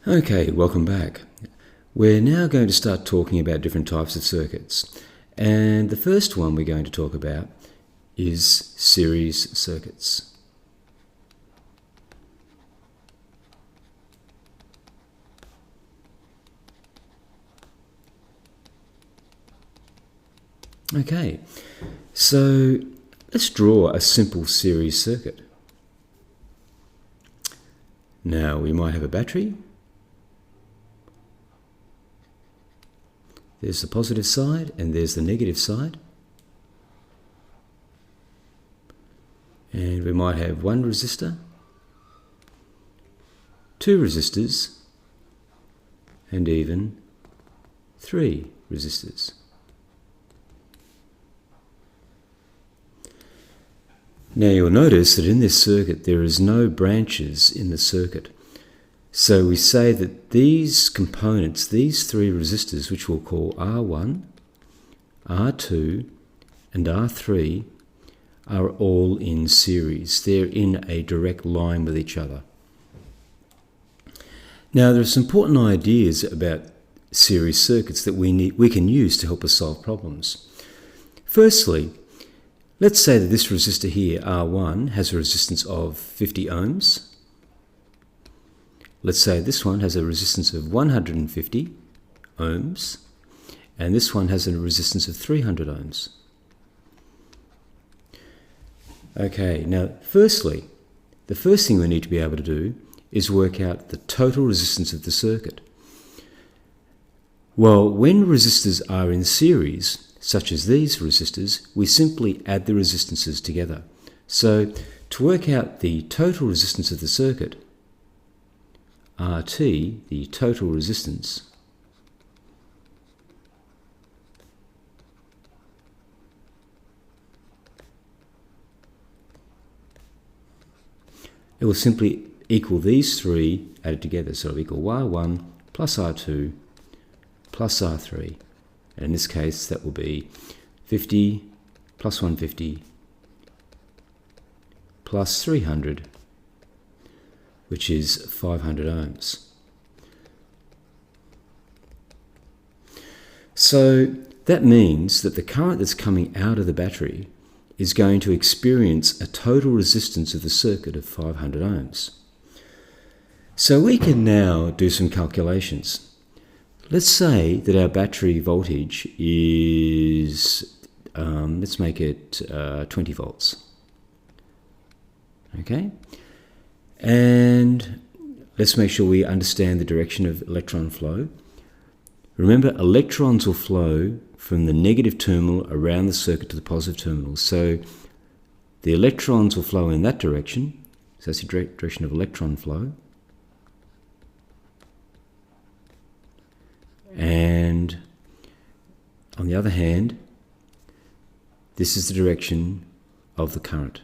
Okay, welcome back. We're now going to start talking about different types of circuits. And the first one we're going to talk about is series circuits. Okay, so let's draw a simple series circuit. Now we might have a battery. There's the positive side and there's the negative side. And we might have one resistor, two resistors, and even three resistors. Now you'll notice that in this circuit there is no branches in the circuit. So we say that these components, these three resistors, which we'll call R1, R2 and R3, are all in series. They're in a direct line with each other. Now there are some important ideas about series circuits that we can use to help us solve problems. Firstly, let's say that this resistor here, R1, has a resistance of 50 ohms. Let's say this one has a resistance of 150 ohms, and this one has a resistance of 300 ohms. Okay, now firstly, the first thing we need to be able to do is work out the total resistance of the circuit. Well, when resistors are in series, such as these resistors, we simply add the resistances together. So to work out the total resistance of the circuit, RT, the total resistance, it will simply equal these three added together. So it'll equal R1 plus R2 plus R3. And in this case, that will be 50 plus 150 plus 300, which is 500 ohms. So that means that the current that's coming out of the battery is going to experience a total resistance of the circuit of 500 ohms. So we can now do some calculations. Let's say that our battery voltage is, let's make it 20 volts. Okay? And let's make sure we understand the direction of electron flow. Remember, electrons will flow from the negative terminal around the circuit to the positive terminal. So the electrons will flow in that direction. So that's the direction of electron flow. And on the other hand, this is the direction of the current,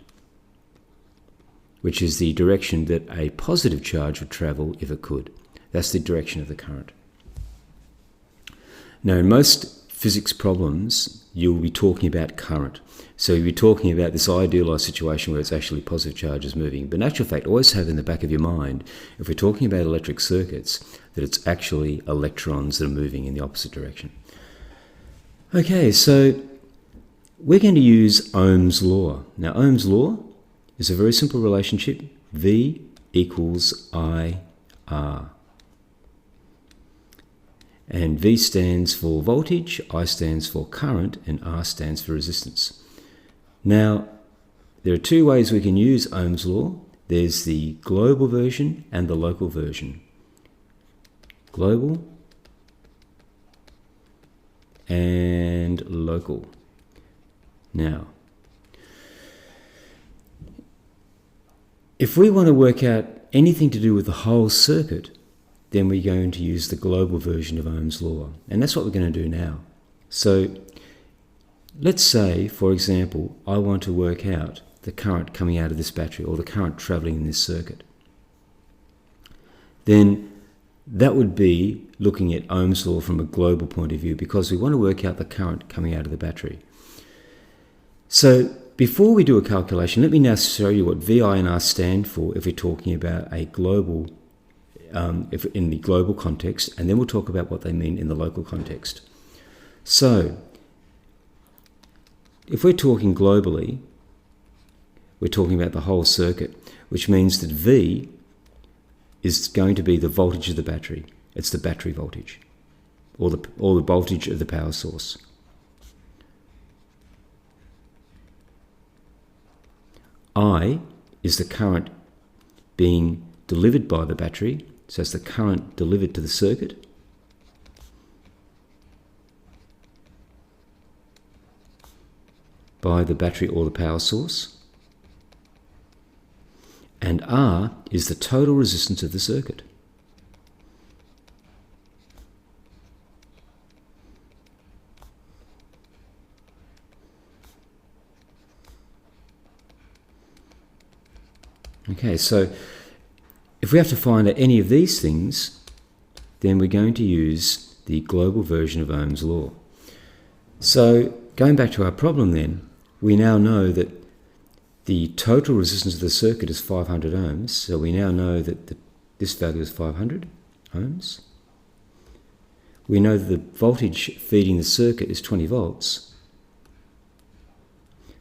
which is the direction that a positive charge would travel if it could. That's the direction of the current. Now, in most physics problems, you'll be talking about current. So you'll be talking about this idealized situation where it's actually positive charges moving. But in actual fact, always have in the back of your mind, if we're talking about electric circuits, that it's actually electrons that are moving in the opposite direction. Okay, so we're going to use Ohm's law. Now, Ohm's law is a very simple relationship. V equals IR. And V stands for voltage, I stands for current, and R stands for resistance. Now, there are two ways we can use Ohm's law. There's the global version and the local version. Global and local. Now, if we want to work out anything to do with the whole circuit, then we're going to use the global version of Ohm's law. And that's what we're going to do now. So let's say, for example, I want to work out the current coming out of this battery or the current traveling in this circuit. Then that would be looking at Ohm's law from a global point of view because we want to work out the current coming out of the battery. So before we do a calculation, let me now show you what VI and R stand for if we're talking about a global if in the global context, and then we'll talk about what they mean in the local context. So, if we're talking globally, we're talking about the whole circuit, which means that V is going to be the voltage of the battery. It's the battery voltage, or the voltage of the power source. I is the current being delivered by the battery, so it's the current delivered to the circuit. By the battery or the power source. And R is the total resistance of the circuit. Okay, so if we have to find out any of these things, then we're going to use the global version of Ohm's law. So going back to our problem then, we now know that the total resistance of the circuit is 500 ohms, so we now know that this value is 500 ohms. We know that the voltage feeding the circuit is 20 volts.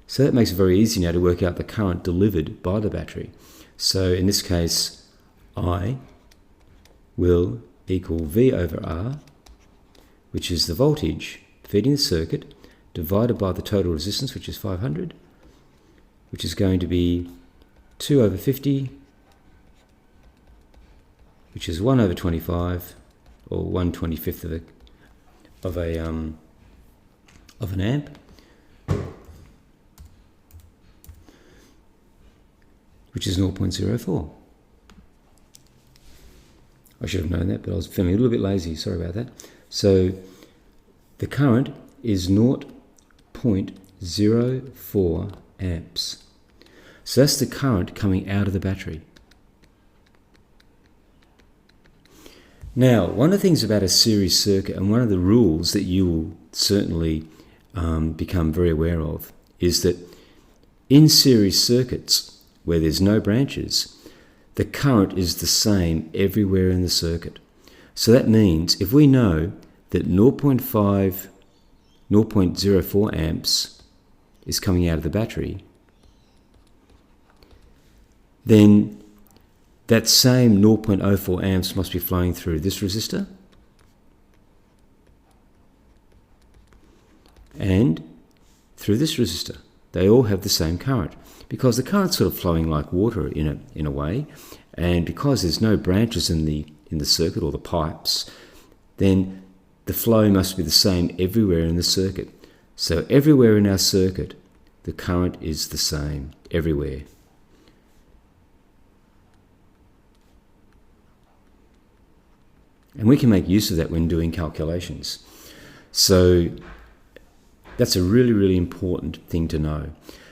So that makes it very easy now to work out the current delivered by the battery. So in this case, I will equal V over R, which is the voltage feeding the circuit, divided by the total resistance, which is 500, which is going to be 2 over 50, which is 1 over 25, or 1/25 of an amp, which is 0.04. I should have known that, but I was feeling a little bit lazy, sorry about that. So the current is 0.04 amps. So that's the current coming out of the battery. Now, one of the things about a series circuit, and one of the rules that you will certainly become very aware of, is that in series circuits, where there's no branches, the current is the same everywhere in the circuit. So that means if we know that 0.04 amps is coming out of the battery, then that same 0.04 amps must be flowing through this resistor and through this resistor. They all have the same current, because the current's sort of flowing like water in a way, and because there's no branches in the circuit or the pipes, then the flow must be the same everywhere in the circuit. So everywhere in our circuit, the current is the same everywhere. And we can make use of that when doing calculations. So that's a really, really important thing to know.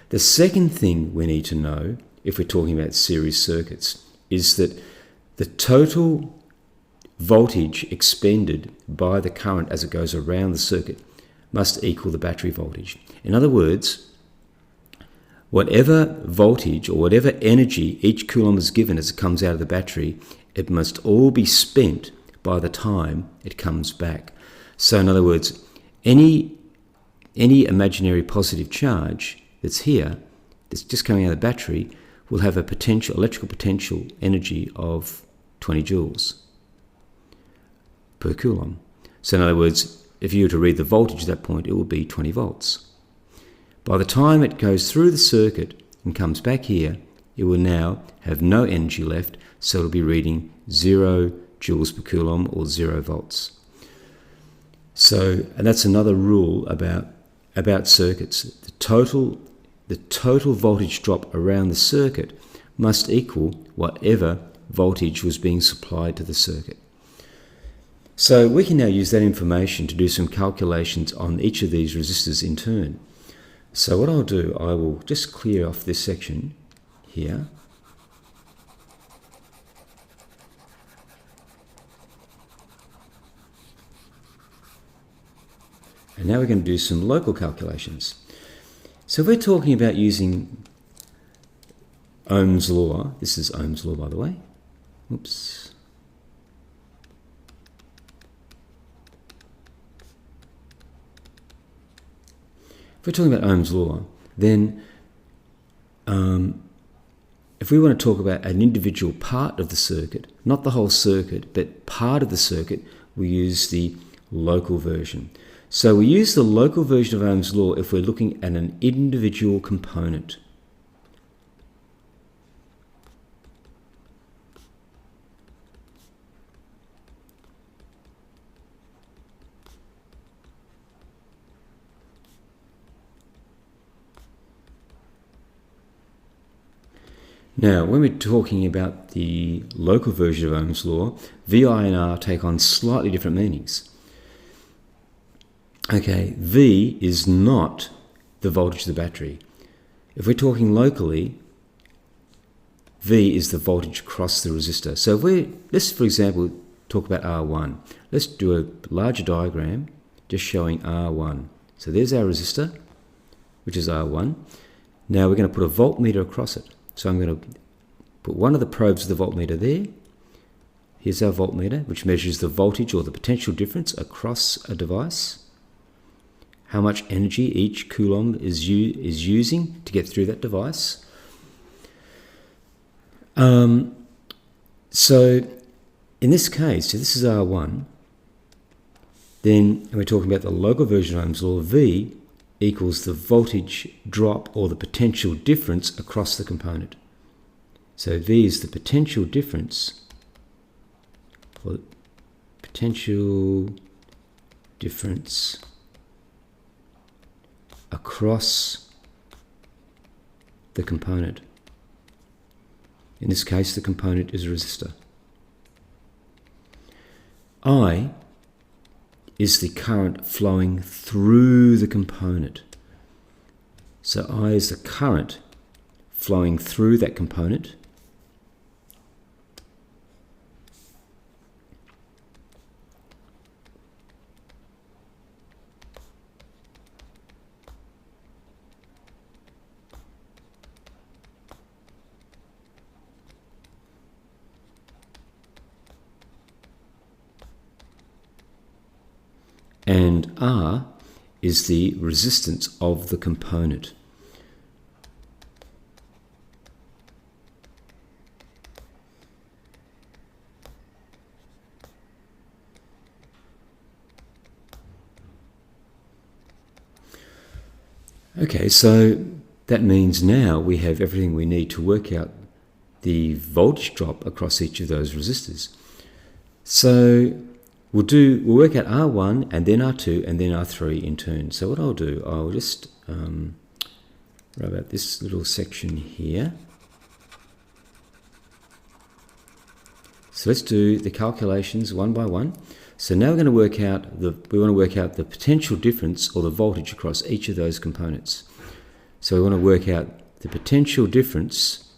The second thing we need to know, if we're talking about series circuits, is that the total voltage expended by the current as it goes around the circuit must equal the battery voltage. In other words, whatever voltage or whatever energy each coulomb is given as it comes out of the battery, it must all be spent by the time it comes back. So in other words, any imaginary positive charge that's here, that's just coming out of the battery, will have a electrical potential energy of 20 joules per coulomb. So in other words, if you were to read the voltage at that point, it will be 20 volts. By the time it goes through the circuit and comes back here, it will now have no energy left, so it'll be reading 0 joules per coulomb or 0 volts. So, and that's another rule about circuits. The total voltage drop around the circuit must equal whatever voltage was being supplied to the circuit. So we can now use that information to do some calculations on each of these resistors in turn. So what I'll do, I will just clear off this section here. And now we're going to do some local calculations. So if we're talking about using Ohm's law, this is Ohm's law by the way, oops, if we're talking about Ohm's law, then if we want to talk about an individual part of the circuit, not the whole circuit, but part of the circuit, we use the local version. So we use the local version of Ohm's law if we're looking at an individual component. Now, when we're talking about the local version of Ohm's law, VI and R take on slightly different meanings. Okay, V is not the voltage of the battery. If we're talking locally, V is the voltage across the resistor. So let's, for example, talk about R1. Let's do a larger diagram just showing R1. So there's our resistor, which is R1. Now we're going to put a voltmeter across it. So I'm going to put one of the probes of the voltmeter there. Here's our voltmeter, which measures the voltage or the potential difference across a device. How much energy each coulomb is using to get through that device. So in this case, so this is R1, then we're talking about the local version of Ohm's law, V equals the voltage drop or the potential difference across the component. So V is the potential difference, or potential difference across the component. In this case, the component is a resistor. I is the current flowing through the component. So I is the current flowing through that component. And R is the resistance of the component. Okay, so that means now we have everything we need to work out the voltage drop across each of those resistors. So we'll work out R1 and then R2 and then R3 in turn. So what I'll do, I'll just write about this little section here. So let's do the calculations one by one. So now we're going to work out the potential difference or the voltage across each of those components. So we want to work out the potential difference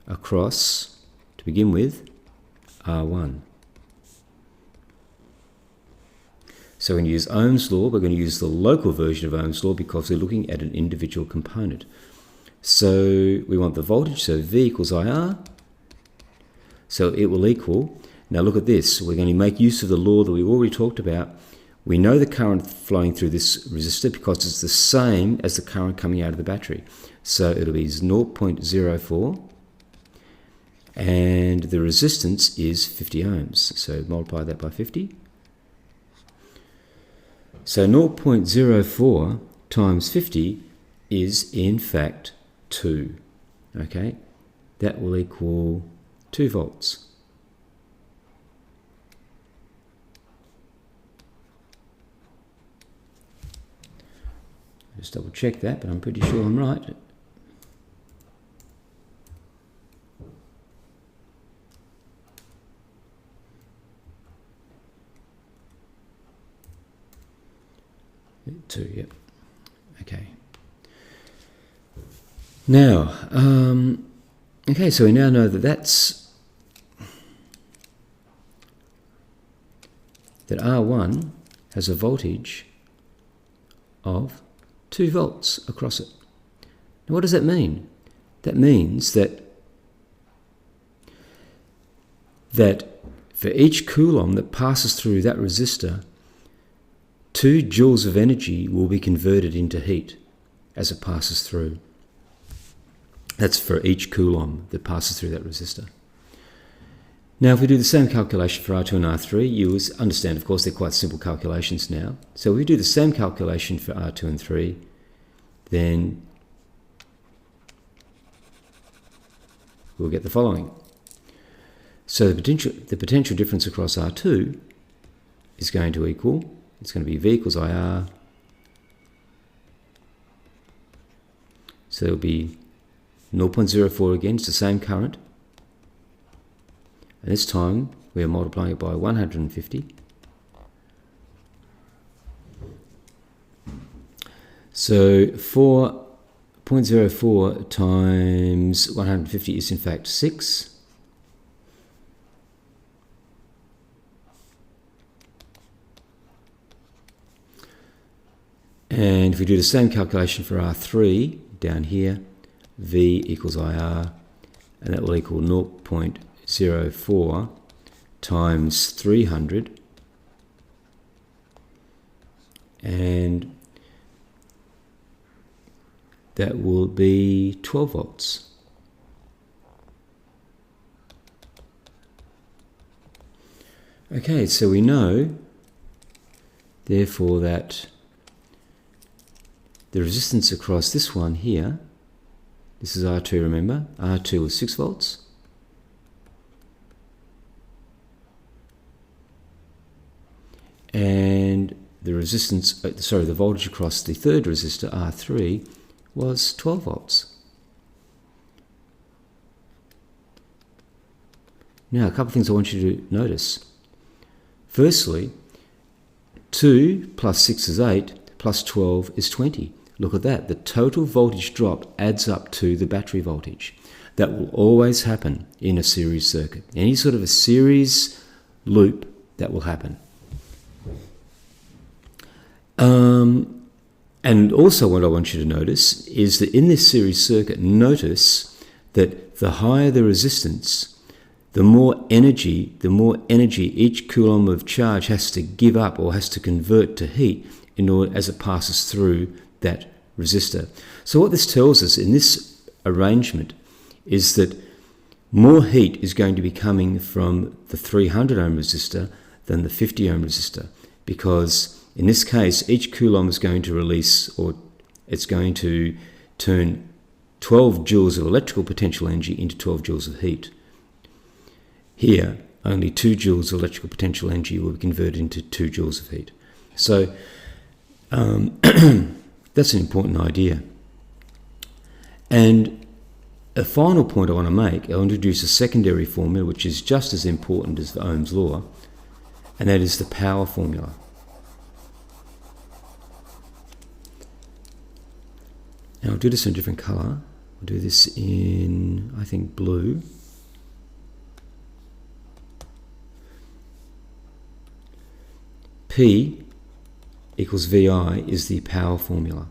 across, to begin with, R1. So we're going to use Ohm's law. We're going to use the local version of Ohm's law because we're looking at an individual component. So we want the voltage, so V equals IR. So it will equal, now look at this, we're going to make use of the law that we already talked about. We know the current flowing through this resistor because it's the same as the current coming out of the battery. So it'll be 0.04 and the resistance is 50 ohms. So multiply that by 50. So 0.04 times 50 is in fact 2. Okay, that will equal 2 volts. Just double check that, but I'm pretty sure I'm right. Two, yep. Okay. Now, okay, so we now know that that R1 has a voltage of 2 volts across it. Now, what does that mean? That means that for each coulomb that passes through that resistor, 2 joules of energy will be converted into heat. as it passes through. That's for each coulomb that passes through that resistor. Now, if we do the same calculation for R2 and R3, you understand, of course, they're quite simple calculations now. So if we do the same calculation for R2 and 3, then we'll get the following. So the potential difference across R2 is going to equal, it's going to be V equals IR. So it'll be 0.04 again, it's the same current. And this time we are multiplying it by 150. So 4.04 times 150 is in fact 6. And if we do the same calculation for R3 down here, V equals IR, and that will equal 0.04 times 300, and that will be 12 volts. Okay, so we know, therefore, that the resistance across this one here, this is R2, remember, R2 is 6 volts. And the resistance, the voltage across the third resistor, R3, was 12 volts. Now, a couple of things I want you to notice. Firstly, 2 plus 6 is 8, plus 12 is 20. Look at that. The total voltage drop adds up to the battery voltage. That will always happen in a series circuit. Any sort of a series loop, that will happen. And also what I want you to notice is that in this series circuit, notice that the higher the resistance, the more energy each coulomb of charge has to give up or has to convert to heat in order as it passes through that resistor. So what this tells us in this arrangement is that more heat is going to be coming from the 300 ohm resistor than the 50 ohm resistor, because in this case each coulomb is going to release, or it's going to turn 12 joules of electrical potential energy into 12 joules of heat. Here only 2 joules of electrical potential energy will be converted into 2 joules of heat. So that's an important idea. And a final point I want to make, I'll introduce a secondary formula which is just as important as the Ohm's law, and that is the power formula. Now I'll do this in a different colour. I'll do this in, I think, blue. P equals VI is the power formula.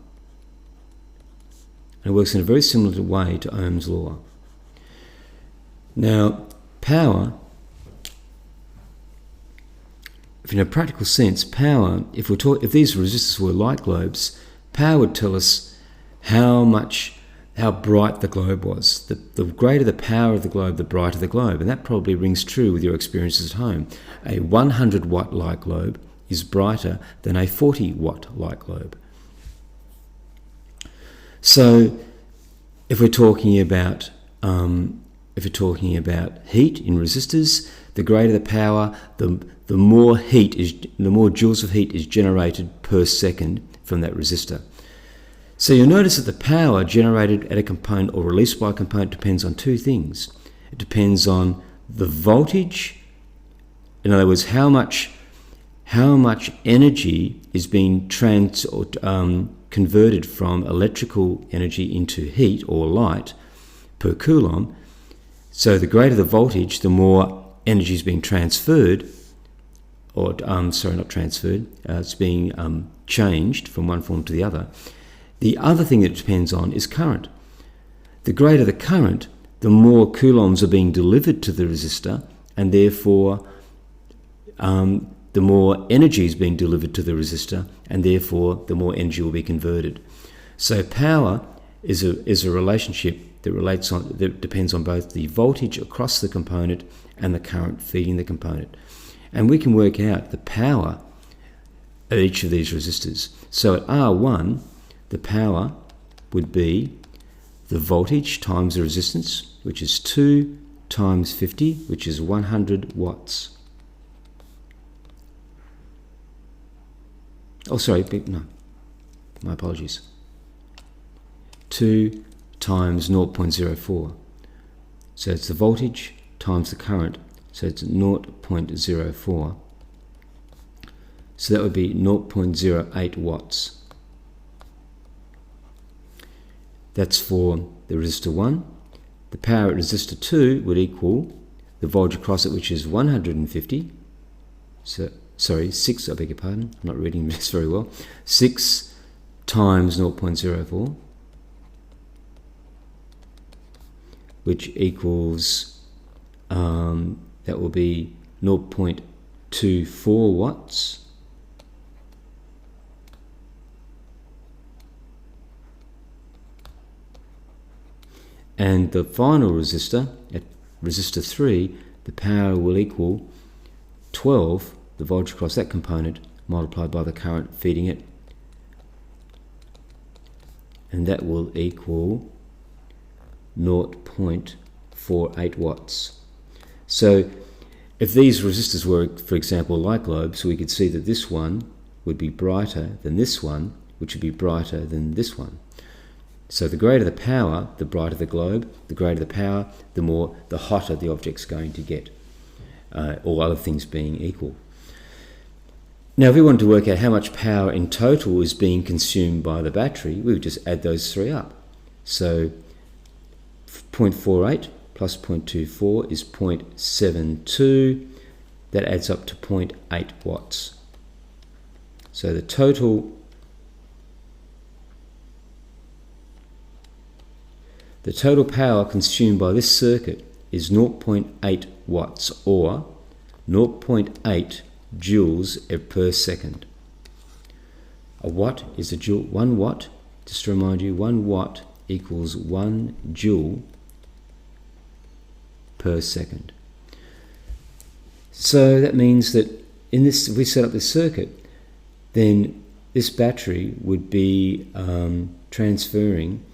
And it works in a very similar way to Ohm's law. Now, power, in a practical sense, power, if these resistors were light globes, power would tell us how bright the globe was. The greater the power of the globe, the brighter the globe. And that probably rings true with your experiences at home. A 100 watt light globe is brighter than a 40 watt light globe. So if we're talking about heat in resistors, the greater the power, the more joules of heat is generated per second from that resistor. So you'll notice that the power generated at a component or released by a component depends on two things. It depends on the voltage, in other words, how much energy is being converted from electrical energy into heat or light per coulomb. So the greater the voltage, the more energy is being transferred, or it's being changed from one form to the other. The other thing that it depends on is current. The greater the current, the more coulombs are being delivered to the resistor, and therefore the more energy is being delivered to the resistor, and therefore the more energy will be converted. So power is a relationship that depends on both the voltage across the component and the current feeding the component. And we can work out the power of each of these resistors. So at R1, the power would be the voltage times the resistance, which is 2 times 50, which is 100 watts. Oh, sorry, no, my apologies. 2 times 0.04. So it's the voltage times the current, so it's 0.04. So that would be 0.08 watts. That's for the resistor 1. The power at resistor 2 would equal the voltage across it, which is 150. So, sorry, 6, I beg your pardon, I'm not reading this very well. 6 times 0.04, which equals, that will be 0.24 watts. And the final resistor, at resistor 3, the power will equal 12, the voltage across that component, multiplied by the current feeding it. And that will equal 0.48 watts. So if these resistors were, for example, light globes, we could see that this one would be brighter than this one, which would be brighter than this one. So the greater the power, the brighter the globe. The greater the power, the hotter the object's going to get, all other things being equal. Now, if we wanted to work out how much power in total is being consumed by the battery, we would just add those three up. So 0.48 plus 0.24 is 0.72. That adds up to 0.8 watts. So the total power consumed by this circuit is 0.8 watts, or 0.8 joules per second. A watt is a joule. 1 watt, just to remind you, 1 watt equals 1 joule per second. So that means that if we set up this circuit, then this battery would be transferring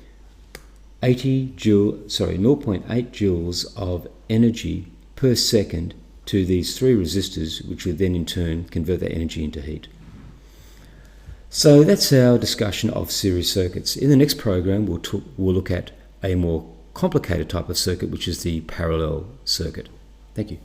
0.8 joules of energy per second to these three resistors, which would then in turn convert that energy into heat. So that's our discussion of series circuits. In the next program, we'll look at a more complicated type of circuit, which is the parallel circuit. Thank you.